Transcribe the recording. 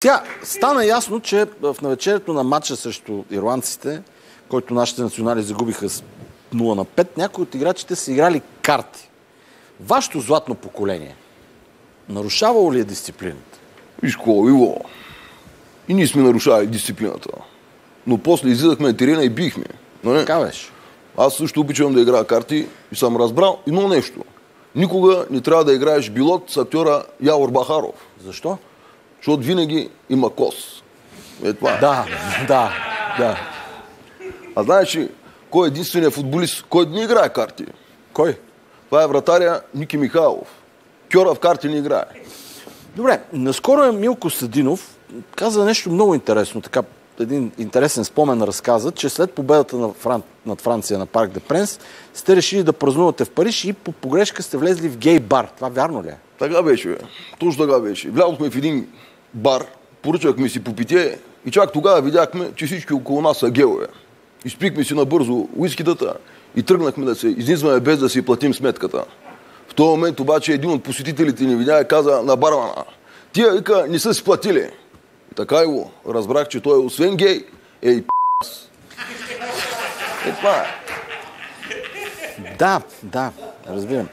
Сега стана ясно, че в навечерието на матча срещу ирландците, който нашите национали загубиха с 0-5, някои от играчите са играли карти. Вашето златно поколение нарушавало ли е дисциплината? Виж какво, Иво. И ние сме нарушавали дисциплината. Но после излизахме на терена и бихме. Така беше. Аз също обичам да играя карти и съм разбрал едно нещо. Никога не трябва да играеш билот с актьора Явор Бахаров. Защо? Защото винаги има кос. Е това. Да. А знаеш ли, кой е единственият футболист, който не играе карти? Кой? Това е вратаря Ники Михайлов. Кьора в карти не играе. Добре, наскоро Милко Съдинов каза нещо много интересно, така един интересен спомен разказа, че след победата над Франция на Парк де Пренс сте решили да празнувате в Париж и по погрешка сте влезли в гей бар. Това вярно ли е? Така беше, бе. Точно така беше. Влязохме в един бар, поръчахме си по питие и чак тогава видяхме, че всички около нас са геове. Изпихме си набързо уискитата и тръгнахме да се изнизваме без да си платим сметката. В този момент обаче един от посетителите ни видя и каза на бармана: "Тия, вика, не са си платили." И така его разбрах, че той освен гей е и п***с. Е това е. Да, разбирам.